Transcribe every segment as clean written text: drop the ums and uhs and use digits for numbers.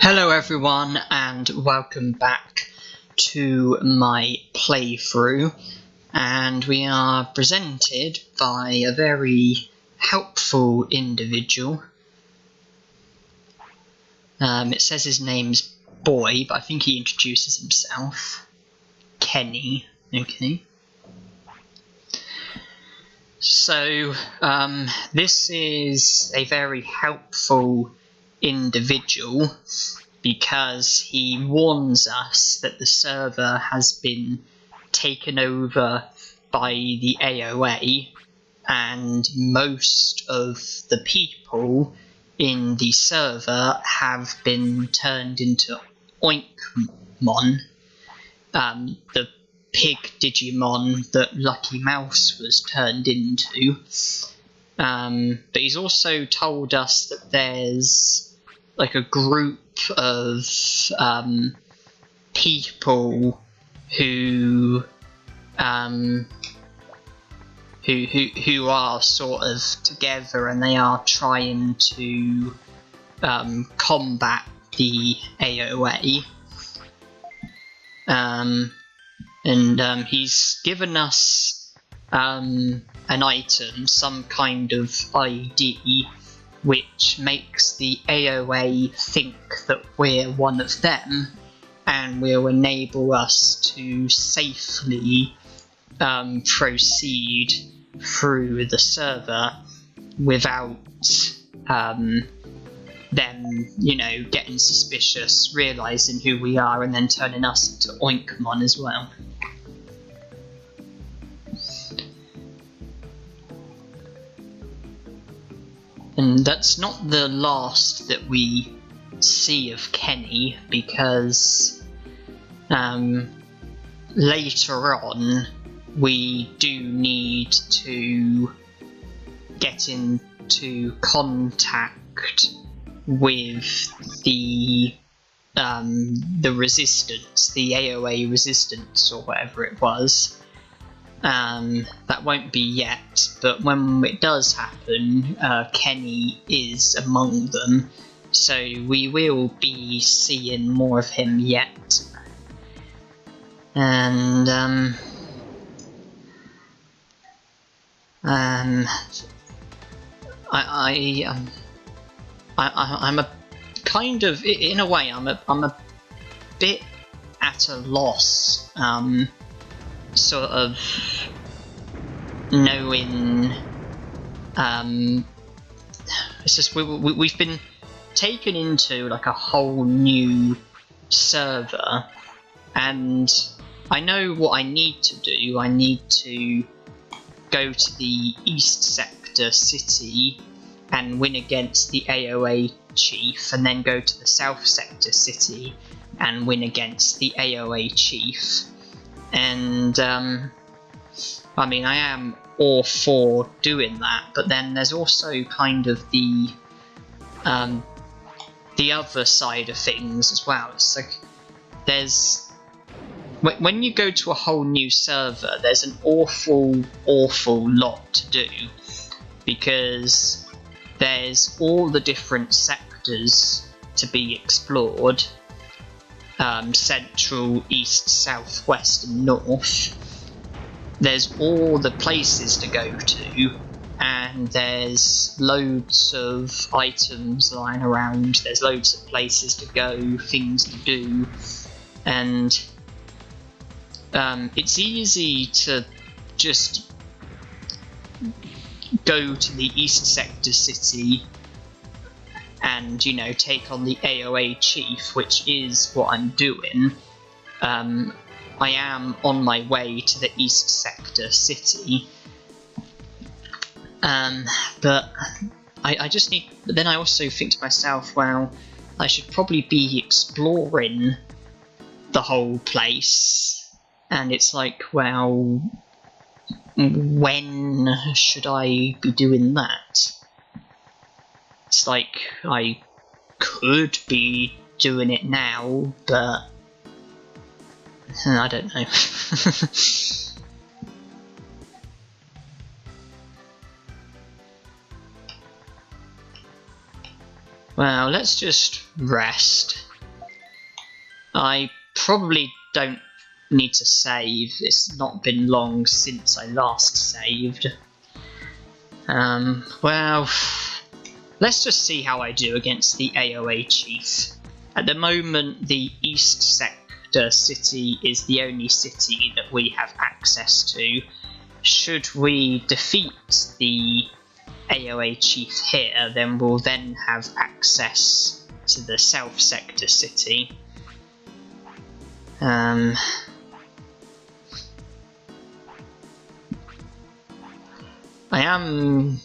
Hello everyone and welcome back to my playthrough, and we are presented by a very helpful individual. It says his name's Boy, but I think he introduces himself. Kenny, okay. So this is a very helpful individual because he warns us that the server has been taken over by the AOA and most of the people in the server have been turned into Oinkmon, the pig Digimon that Lucky Mouse was turned into. But he's also told us that there's like a group of people who are sort of together, and they are trying to combat the AOA. And he's given us an item, some kind of ID, which makes the AOA think that we're one of them, and will enable us to safely proceed through the server without them, getting suspicious, realising who we are, and then turning us into Oinkmon as well. And that's not the last that we see of Kenny, because later on we do need to get into contact with the resistance, the AOA resistance, or whatever it was. That won't be yet, but when it does happen, Kenny is among them, so we will be seeing more of him yet. And I'm a kind of, in a way, I'm a bit at a loss. Sort of knowing, it's just we've been taken into like a whole new server, and I know what I need to do. I need to go to the East Sector City and win against the AOA Chief, and then go to the South Sector City and win against the AOA Chief. And I mean, I am all for doing that, but then there's also kind of the other side of things as well. It's like there's, when you go to a whole new server, there's an awful lot to do, because there's all the different sectors to be explored. Central, east, south, west and north. There's all the places to go to, and there's loads of items lying around, there's loads of places to go, things to do, and it's easy to just go to the East Sector City and, take on the AOA Chief, which is what I'm doing. I am on my way to the East Sector City. But I just need... But then I also think to myself, well, I should probably be exploring the whole place. And it's like, well, when should I be doing that? It's like, I could be doing it now, but I don't know. Well, let's just rest. I probably don't need to save. It's not been long since I last saved. Well, let's just see how I do against the AOA chief. At the moment, the East Sector city is the only city that we have access to. Should we defeat the AOA chief here, then we'll then have access to the South Sector city. I am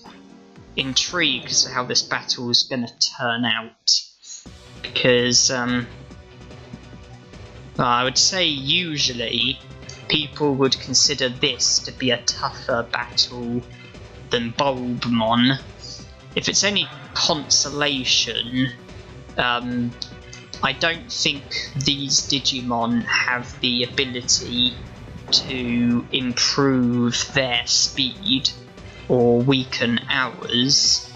intrigued as to how this battle is going to turn out, because I would say usually people would consider this to be a tougher battle than Bulbmon. If it's any consolation, I don't think these Digimon have the ability to improve their speed or weaken ours.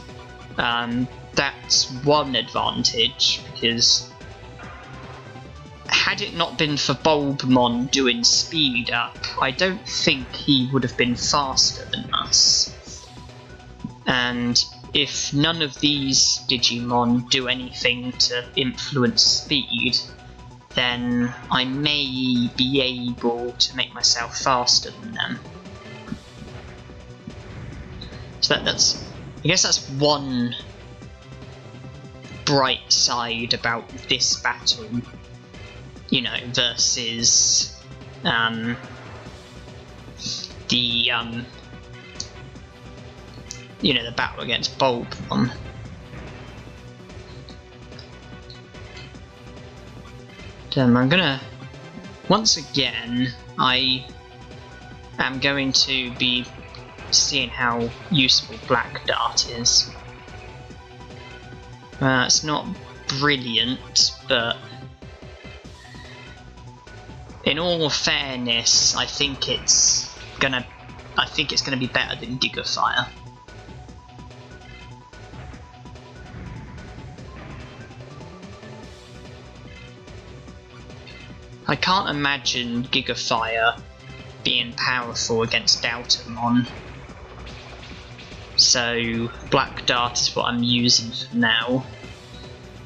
That's one advantage, because had it not been for Bulbmon doing speed up, I don't think he would have been faster than us. And if none of these Digimon do anything to influence speed, then I may be able to make myself faster than them. So that's, I guess that's one bright side about this battle, you know, versus you know, the battle against Bulbmon. I'm gonna, once again, I am going to be seeing how useful Black Dart is. It's not brilliant, but in all fairness, I think it's gonna be better than Gigafire. I can't imagine Gigafire being powerful against Doubtamon, so Black Dart is what I'm using for now.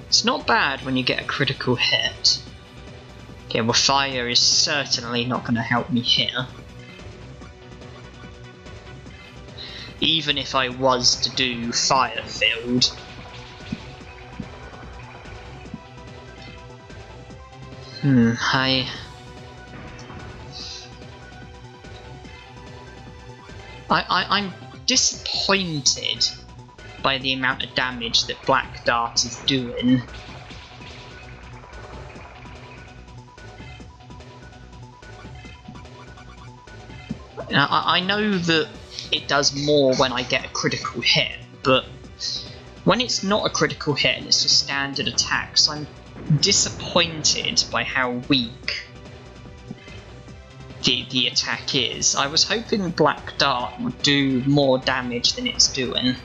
It's not bad when you get a critical hit. Okay, well, fire is certainly not going to help me here. Even if I was to do Fire Field. I'm disappointed by the amount of damage that Black Dart is doing. Now, I know that it does more when I get a critical hit, but when it's not a critical hit and it's just standard attacks, I'm disappointed by how weak the attack is. I was hoping Black Dart would do more damage than it's doing.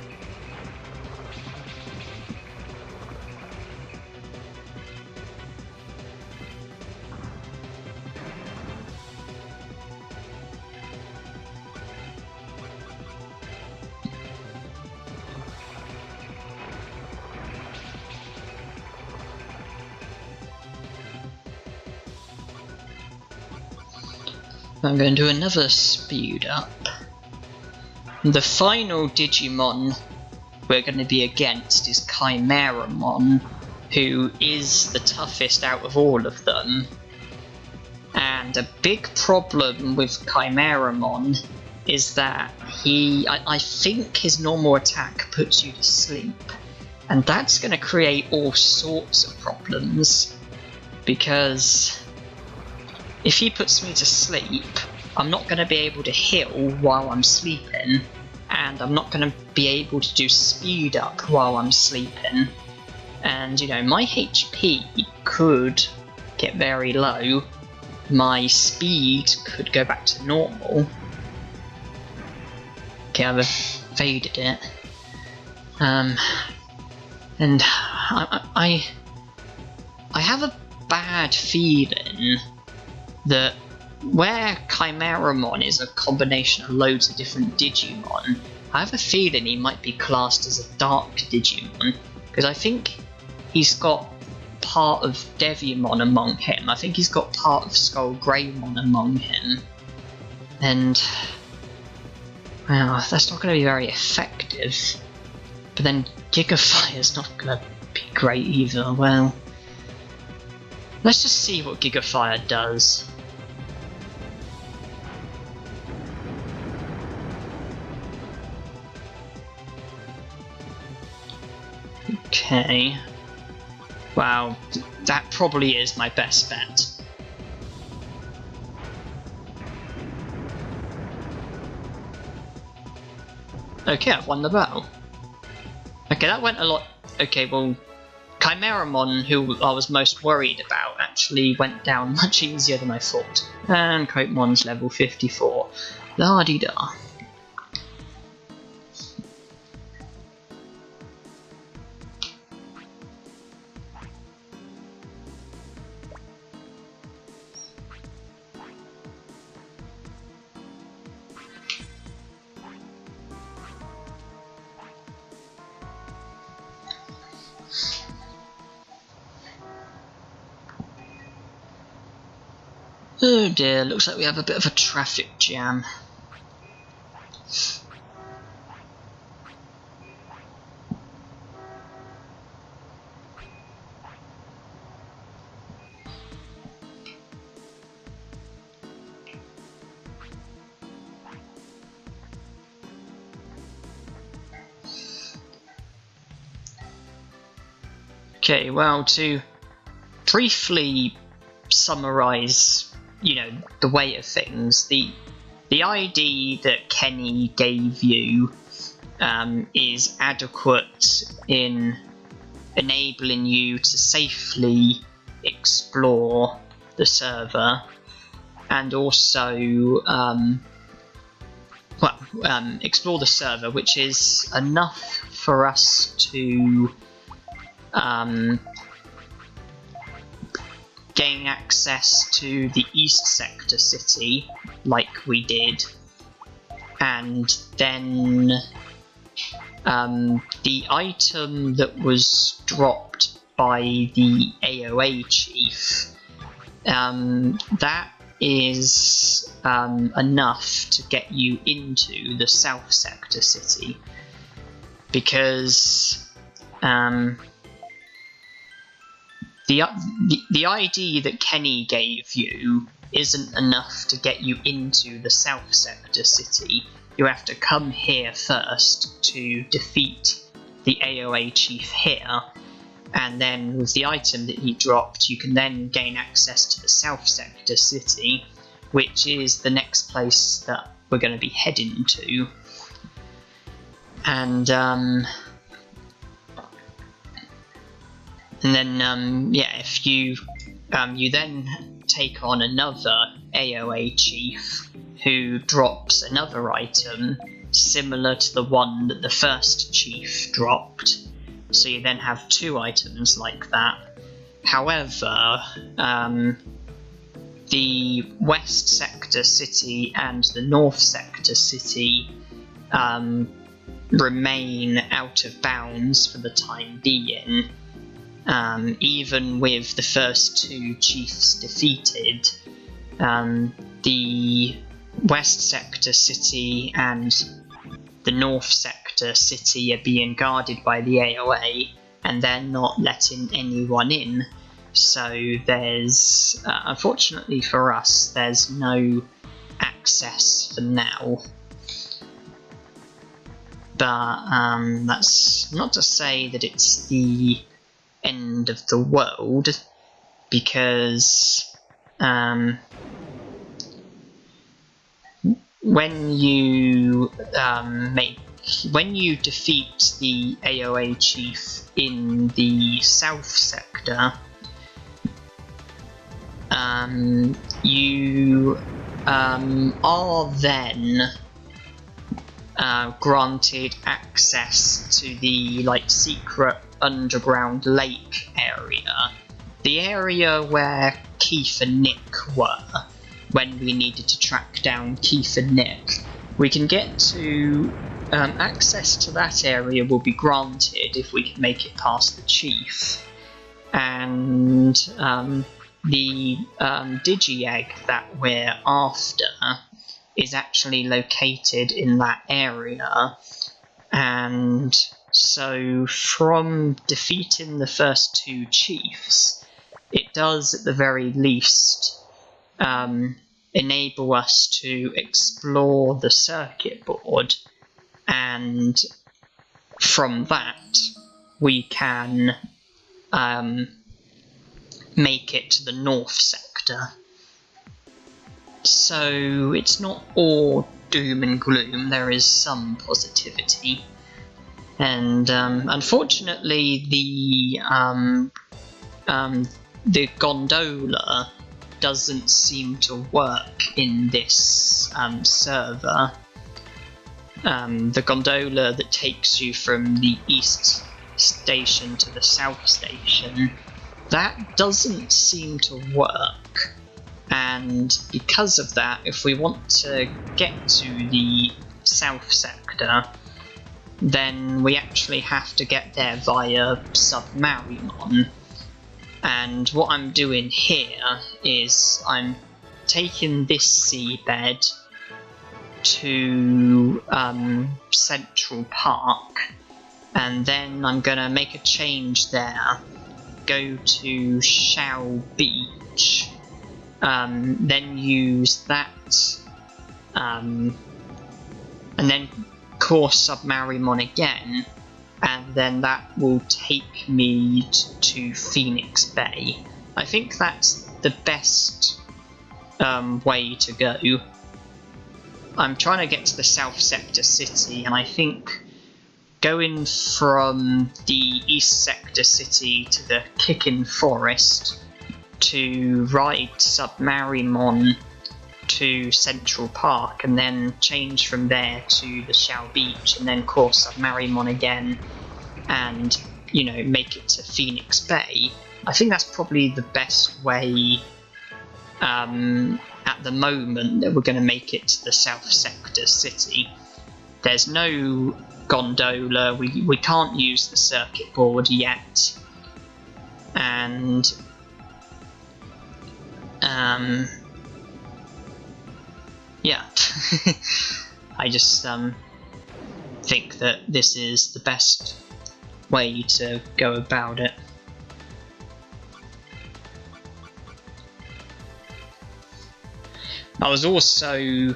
I'm going to do another speed up. The final Digimon we're going to be against is Chimeramon, who is the toughest out of all of them. And a big problem with Chimeramon is that I think his normal attack puts you to sleep. And that's going to create all sorts of problems, because if he puts me to sleep, I'm not going to be able to heal while I'm sleeping, and I'm not going to be able to do speed up while I'm sleeping. And, you know, my HP could get very low, my speed could go back to normal. Okay, I've evaded it. And I have a bad feeling that where Chimeramon is a combination of loads of different Digimon, I have a feeling he might be classed as a dark Digimon, because I think he's got part of Devimon among him. I think he's got part of Skull Greymon among him. And, well, that's not going to be very effective. But then Gigafire's not going to be great either. Well, let's just see what Gigafire does. Okay. Wow, that probably is my best bet. Okay, I've won the battle. Okay, that went a lot. Okay, well, Chimeramon, who I was most worried about, actually went down much easier than I thought. And Kotemon's level 54. La-di-da. Oh dear, looks like we have a bit of a traffic jam. Okay, well, to briefly summarise, you know, the way of things, the ID that Kenny gave you is adequate in enabling you to safely explore the server, and also explore the server, which is enough for us to gain access to the East Sector City, like we did, and then the item that was dropped by the AOA chief, that is enough to get you into the South Sector City, because the ID that Kenny gave you isn't enough to get you into the South Sector City. You have to come here first to defeat the AOA chief here, and then with the item that he dropped, you can then gain access to the South Sector City, which is the next place that we're going to be heading to. And then, yeah, if you then take on another AOA chief who drops another item similar to the one that the first chief dropped, so you then have two items like that. However, the West Sector City and the North Sector City remain out of bounds for the time being. Even with the first two chiefs defeated, the West Sector City and the North Sector City are being guarded by the AOA, and they're not letting anyone in. So there's, unfortunately for us, there's no access for now. But that's not to say that it's the end of the world, because when you defeat the AOA chief in the South Sector, you are then granted access to the secret underground lake area. the area where Keith and Nick were, when we needed to track down Keith and Nick, we can get to... access to that area will be granted if we can make it past the Chief. And the Digi-Egg that we're after is actually located in that area. And so from defeating the first two Chiefs, it does at the very least enable us to explore the circuit board, and from that we can make it to the north sector. So it's not all doom and gloom, there is some positivity. And unfortunately the gondola doesn't seem to work in this server. The gondola that takes you from the east station to the south station, that doesn't seem to work. And because of that, if we want to get to the south sector, then we actually have to get there via Submarimon. And what I'm doing here is I'm taking this seabed to Central Park, and then I'm gonna make a change there, go to Shao Beach, then use that, and then course Submarimon again, and then that will take me to Phoenix Bay. I think that's the best way to go. I'm trying to get to the South Sector City, and I think going from the East Sector City to the Kicking Forest to ride Submarimon to Central Park, and then change from there to the Shao Beach, and then course Submarimon again, and, you know, make it to Phoenix Bay. I think that's probably the best way at the moment that we're going to make it to the South Sector City. There's no gondola, we can't use the circuit board yet, and yeah, I just think that this is the best way to go about it. I was also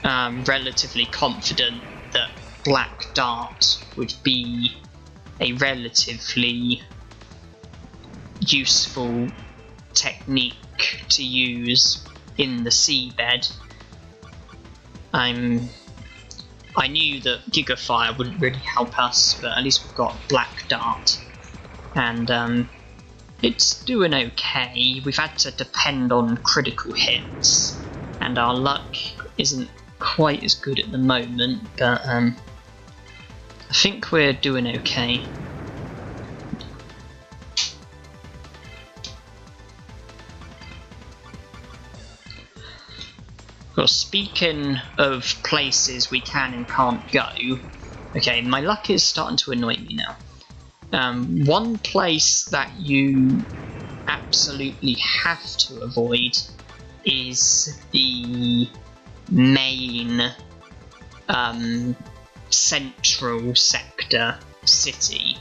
relatively confident that Black Dart would be a relatively useful technique to use in the seabed. I knew that Gigafire wouldn't really help us, but at least we've got Black Dart, and it's doing okay. We've had to depend on critical hits, and our luck isn't quite as good at the moment, but I think we're doing okay. Well, speaking of places we can and can't go, okay, my luck is starting to annoy me now. One place that you absolutely have to avoid is the main central sector city,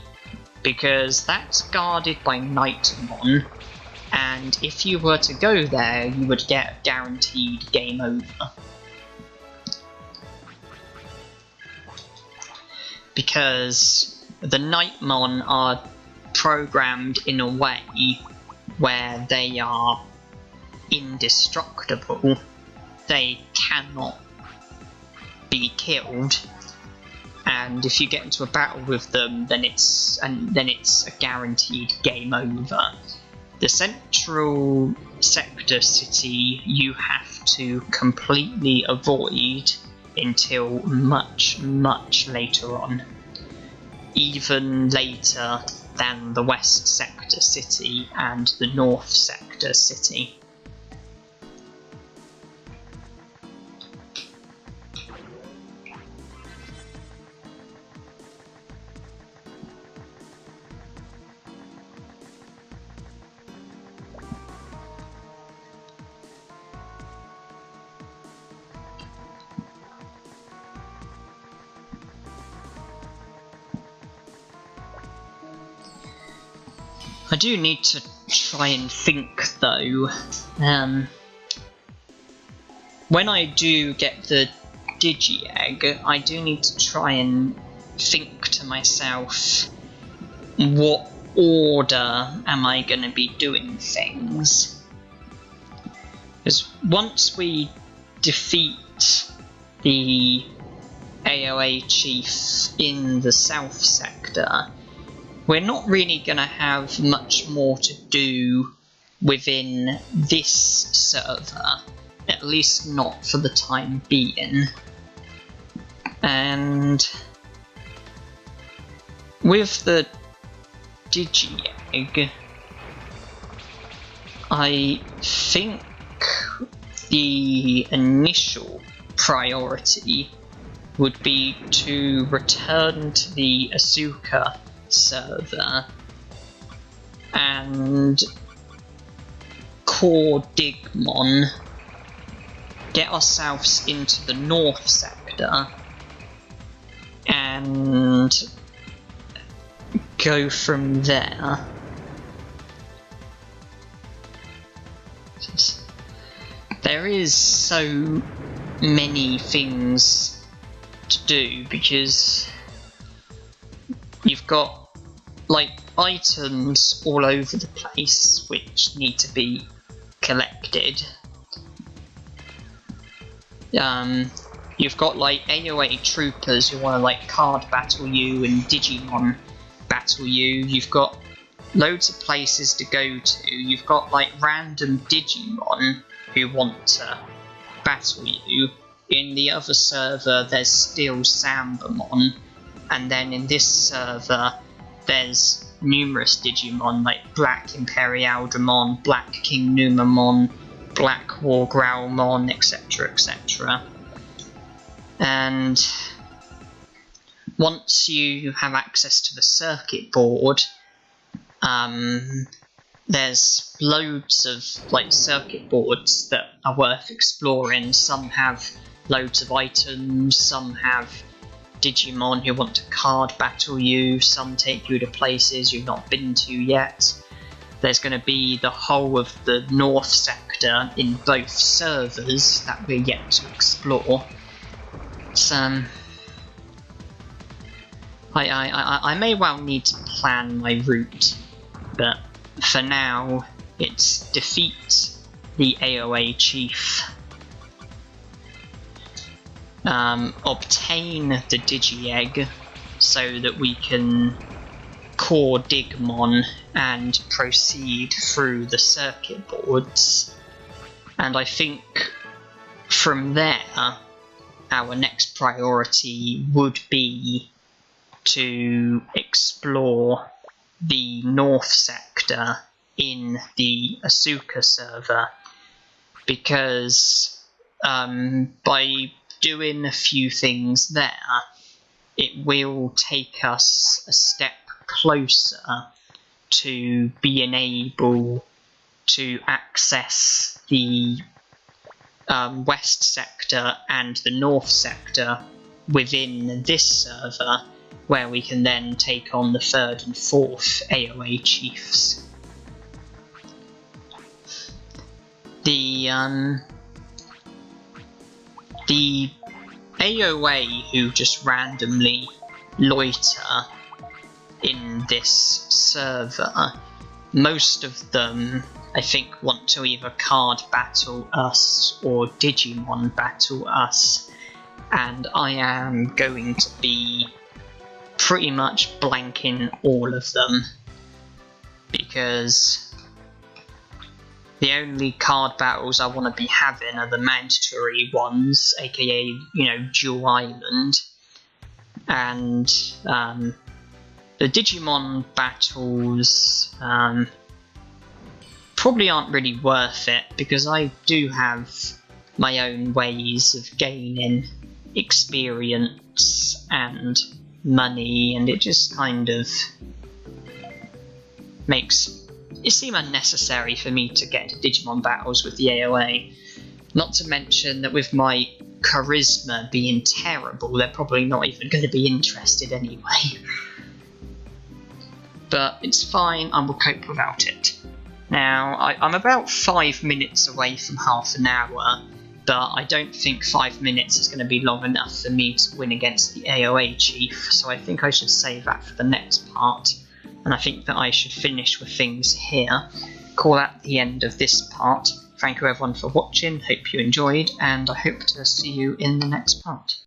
because that's guarded by Nightmon, and if you were to go there, you would get a guaranteed game over. Because the Nightmon are programmed in a way where they are indestructible. They cannot be killed, and if you get into a battle with them, then it's a guaranteed game over. The central sector city you have to completely avoid until much, much later on. Even later than the west sector. sector city and the north sector city. I do need to try and think though, when I do get the Digi-Egg, I do need to try and think to myself, what order am I going to be doing things? Because once we defeat the AOA chief in the south sector, we're not really going to have much more to do within this server, at least not for the time being. And with the Digi-Egg, I think the initial priority would be to return to the Asuka server and core Digimon, get ourselves into the north sector and go from there. There is so many things to do because you've got like items all over the place which need to be collected. You've got like AOA troopers who want to like card battle you and Digimon battle you. You've got loads of places to go to. You've got like random Digimon who want to battle you. In the other server there's still Sambamon, and then in this server there's numerous Digimon like Black Imperialdramon, Black King Numamon, Black War Growlmon, etc, etc. And once you have access to the circuit board, there's loads of like circuit boards that are worth exploring. Some have loads of items, some have Digimon who want to card battle you, some take you to places you've not been to yet. There's going to be the whole of the north sector in both servers that we're yet to explore. So, I may well need to plan my route, but for now it's defeat the AOA chief, obtain the Digi-Egg so that we can core Digimon and proceed through the circuit boards, and I think from there our next priority would be to explore the north sector in the Asuka server, because by doing a few things there, it will take us a step closer to being able to access the west sector and the north sector within this server, where we can then take on the 3rd and 4th AOA chiefs. The AOA who just randomly loiter in this server, most of them I think want to either card battle us or Digimon battle us, and I am going to be pretty much blanking all of them, because the only card battles I want to be having are the mandatory ones, aka, you know, Dual Island, and The Digimon battles probably aren't really worth it, because I do have my own ways of gaining experience and money, and it just kind of makes it seem unnecessary for me to get into Digimon battles with the AOA. Not to mention that with my charisma being terrible, they're probably not even going to be interested anyway. But it's fine, I will cope without it. Now, I'm about 5 minutes away from half an hour, but I don't think 5 minutes is going to be long enough for me to win against the AOA chief, so I think I should save that for the next part, and I think that I should finish with things here. Call that the end of this part. Thank you everyone for watching, hope you enjoyed, and I hope to see you in the next part.